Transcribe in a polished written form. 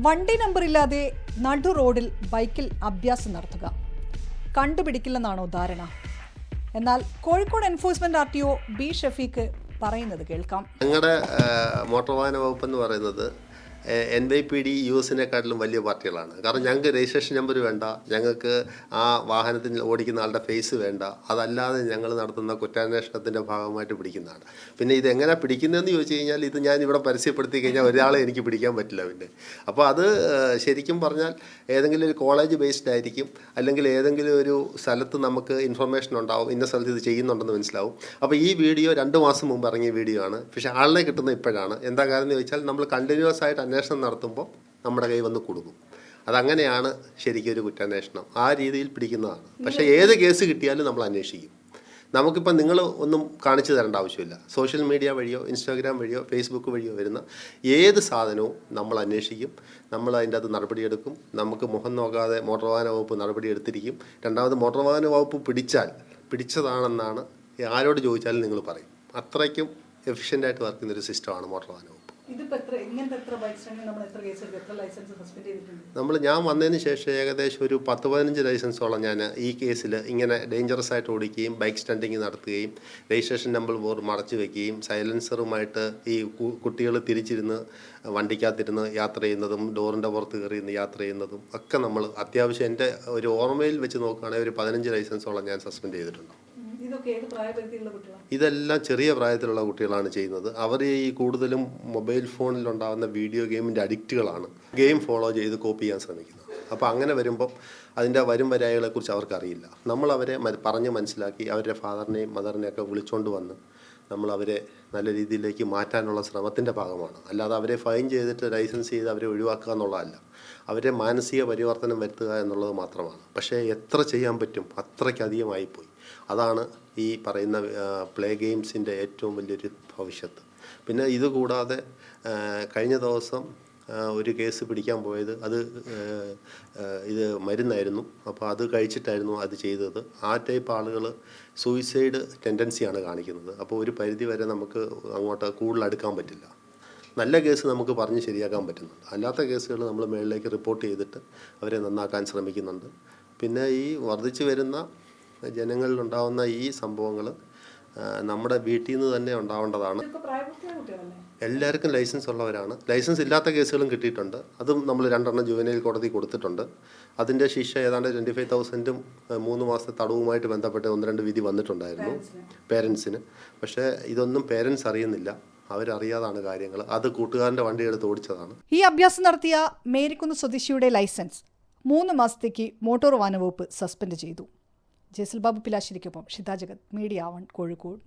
വണ്ടി നമ്പറില്ലാതെ നടു റോഡിൽ ബൈക്കിൽ അഭ്യാസം നടത്തുക കണ്ടുപിടിക്കില്ലെന്നാണോ ധാരണ? എന്നാൽ Kozhikode enforcement RTO B Shafeeq പറയുന്നത് കേൾക്കാം. ഞങ്ങളുടെ മോട്ടോർ വാഹന വകുപ്പ് എന്ന് പറയുന്നത് NYPD US-നെക്കാട്ടിലും വലിയ പാർട്ടികളാണ്. കാരണം ഞങ്ങൾക്ക് രജിസ്ട്രേഷൻ നമ്പർ വേണ്ട, ഞങ്ങൾക്ക് ആ വാഹനത്തിൽ ഓടിക്കുന്ന ആളുടെ ഫേസ് വേണ്ട, അതല്ലാതെ ഞങ്ങൾ നടത്തുന്ന കുറ്റാന്വേഷണത്തിൻ്റെ ഭാഗമായിട്ട് പിടിക്കുന്നതാണ്. പിന്നെ ഇതെങ്ങനെ പിടിക്കുന്നതെന്ന് ചോദിച്ചു കഴിഞ്ഞാൽ ഇത് ഞാൻ ഇവിടെ പരസ്യപ്പെടുത്തി കഴിഞ്ഞാൽ ഒരാളെ എനിക്ക് പിടിക്കാൻ പറ്റില്ല. പിന്നെ അപ്പോൾ അത് ശരിക്കും പറഞ്ഞാൽ ഏതെങ്കിലും ഒരു കോളേജ് ബേസ്ഡ് ആയിരിക്കും, അല്ലെങ്കിൽ ഏതെങ്കിലും ഒരു സ്ഥലത്ത് നമുക്ക് ഇൻഫർമേഷൻ ഉണ്ടാവും, ഇന്ന സ്ഥലത്ത് ഇത് ചെയ്യുന്നുണ്ടെന്ന് മനസ്സിലാവും. അപ്പോൾ ഈ വീഡിയോ 2 മാസം മുമ്പ് ഇറങ്ങിയ വീഡിയോ ആണ്, പക്ഷേ ആളിനെ കിട്ടുന്നത് ഇപ്പോഴാണ്. എന്താ കാരണം എന്ന് ചോദിച്ചാൽ നമ്മൾ കണ്ടിന്യൂസ് ആയിട്ട് അന്വേഷണം നടത്തുമ്പോൾ നമ്മുടെ കൈ വന്ന് കൊടുക്കും. അതങ്ങനെയാണ് ശരിക്കും ഒരു കുറ്റാന്വേഷണം, ആ രീതിയിൽ പിടിക്കുന്നതാണ്. പക്ഷേ ഏത് കേസ് കിട്ടിയാലും നമ്മൾ അന്വേഷിക്കും. നമുക്കിപ്പോൾ നിങ്ങൾ ഒന്നും കാണിച്ചു തരേണ്ട ആവശ്യമില്ല. സോഷ്യൽ മീഡിയ വഴിയോ ഇൻസ്റ്റാഗ്രാം വഴിയോ ഫേസ്ബുക്ക് വഴിയോ വരുന്ന ഏത് സാധനവും നമ്മൾ അന്വേഷിക്കും, നമ്മൾ അതിൻ്റെ അത് നടപടിയെടുക്കും. നമുക്ക് മുഖം നോക്കാതെ മോട്ടോർ വാഹന വകുപ്പ് നടപടി എടുത്തിരിക്കും. രണ്ടാമത് മോട്ടോർ വാഹന വകുപ്പ് പിടിച്ചതാണെന്നാണ് ആരോട് ചോദിച്ചാലും നിങ്ങൾ പറയും. അത്രയ്ക്കും എഫിഷ്യൻ്റായിട്ട് വർക്ക് ചെയ്യുന്നൊരു സിസ്റ്റമാണ് മോട്ടോർ വാഹന വകുപ്പ്. ഞാൻ വന്നതിന് ശേഷം ഏകദേശം ഒരു 10-15 ലൈസൻസോളം ഞാൻ ഈ കേസിൽ ഇങ്ങനെ ഡേഞ്ചറസ് ആയിട്ട് ഓടിക്കുകയും ബൈക്ക് സ്റ്റണ്ടിങ് നടത്തുകയും രജിസ്ട്രേഷൻ നമ്പർ ബോർഡ് മറച്ചു വയ്ക്കുകയും സൈലൻസറുമായിട്ട് ഈ കുട്ടികൾ തിരിച്ചിരുന്ന് വണ്ടിക്കകത്തിരുന്ന് യാത്ര ചെയ്യുന്നതും ഡോറിൻ്റെ പുറത്ത് കയറിയിരുന്ന് യാത്ര ചെയ്യുന്നതും ഒക്കെ നമ്മൾ അത്യാവശ്യം എൻ്റെ ഒരു ഓർമ്മയിൽ വെച്ച് നോക്കുകയാണെങ്കിൽ ഒരു 15 ലൈസൻസോളം ഞാൻ സസ്പെൻഡ് ചെയ്തിട്ടുണ്ട്. ഇതെല്ലാം ചെറിയ പ്രായത്തിലുള്ള കുട്ടികളാണ് ചെയ്യുന്നത്. അവർ ഈ കൂടുതലും മൊബൈൽ ഫോണിലുണ്ടാകുന്ന വീഡിയോ ഗെയിമിൻ്റെ അഡിക്റ്റുകളാണ്. ഗെയിം ഫോളോ ചെയ്ത് കോപ്പി ചെയ്യാൻ ശ്രമിക്കുന്നത്. അപ്പോൾ അങ്ങനെ വരുമ്പം അതിൻ്റെ വരും വരായികളെക്കുറിച്ച് അവർക്കറിയില്ല. നമ്മൾ അവരെ പറഞ്ഞ് മനസ്സിലാക്കി അവരുടെ ഫാദറിനെയും മദറിനെയൊക്കെ വിളിച്ചുകൊണ്ട് വന്ന് നമ്മൾ അവരെ നല്ല രീതിയിലേക്ക് മാറ്റാനുള്ള ശ്രമത്തിൻ്റെ ഭാഗമാണ്. അല്ലാതെ അവരെ ഫൈൻ ചെയ്തിട്ട് ലൈസൻസ് ചെയ്ത് അവരെ ഒഴിവാക്കുക എന്നുള്ളതല്ല, അവരെ മാനസിക പരിവർത്തനം വരുത്തുക എന്നുള്ളത് മാത്രമാണ്. പക്ഷേ എത്ര ചെയ്യാൻ പറ്റും അത്രയ്ക്കധികമായിപ്പോയി. അതാണ് ഈ പറയുന്ന പ്ലേ ഗെയിംസിൻ്റെ ഏറ്റവും വലിയൊരു ഭവിഷ്യത്ത്. പിന്നെ ഇതുകൂടാതെ കഴിഞ്ഞ ദിവസം ഒരു കേസ് പിടിക്കാൻ പോയത് ഇത് മരുന്നായിരുന്നു. അപ്പോൾ അത് കഴിച്ചിട്ടായിരുന്നു അത് ചെയ്തത്. ആ ടൈപ്പ് ആളുകൾ സൂയിസൈഡ് ടെൻഡൻസിയാണ് കാണിക്കുന്നത്. അപ്പോൾ ഒരു പരിധി വരെ നമുക്ക് അങ്ങോട്ട് കൂടുതൽ അടുക്കാൻ പറ്റില്ല. നല്ല കേസ് നമുക്ക് പറഞ്ഞ് ശരിയാക്കാൻ പറ്റുന്നുണ്ട്, അല്ലാത്ത കേസുകൾ നമ്മൾ മേളിലേക്ക് റിപ്പോർട്ട് ചെയ്തിട്ട് അവരെ നന്നാക്കാൻ ശ്രമിക്കുന്നുണ്ട്. പിന്നെ ഈ വർദ്ധിച്ചു വരുന്ന ജനങ്ങളിലുണ്ടാവുന്ന ഈ സംഭവങ്ങൾ നമ്മുടെ വീട്ടിൽ നിന്ന് തന്നെ ഉണ്ടാവേണ്ടതാണ്. എല്ലാവർക്കും ലൈസൻസ് ഉള്ളവരാണ്. ലൈസൻസ് ഇല്ലാത്ത കേസുകളും കിട്ടിയിട്ടുണ്ട്. അതും നമ്മൾ 2 ജുവനൈൽ കോടതി കൊടുത്തിട്ടുണ്ട്. അതിൻ്റെ ശിക്ഷ ഏതാണ്ട് 25,000-ഉം 3 മാസത്തെ തടവുമായിട്ട് ബന്ധപ്പെട്ട് 1-2 വിധി വന്നിട്ടുണ്ടായിരുന്നു പേരൻസിന്. പക്ഷേ ഇതൊന്നും പേരൻസ് അറിയുന്നില്ല, അവരറിയാതാണ് കാര്യങ്ങൾ. അത് കൂട്ടുകാരൻ്റെ വണ്ടി എടുത്ത് ഓടിച്ചതാണ്. ഈ അഭ്യാസം നടത്തിയ മേരിക്കുന്ന് സ്വദേശിയുടെ ലൈസൻസ് 3 മാസത്തേക്ക് മോട്ടോർ വാഹന വകുപ്പ് സസ്പെൻഡ് ചെയ്തു. ജേസൽ ബാബു പിലാശ്ശേരിക്കൊപ്പം ഷിത ജഗത്, മീഡിയ 1 കോഴിക്കോട്.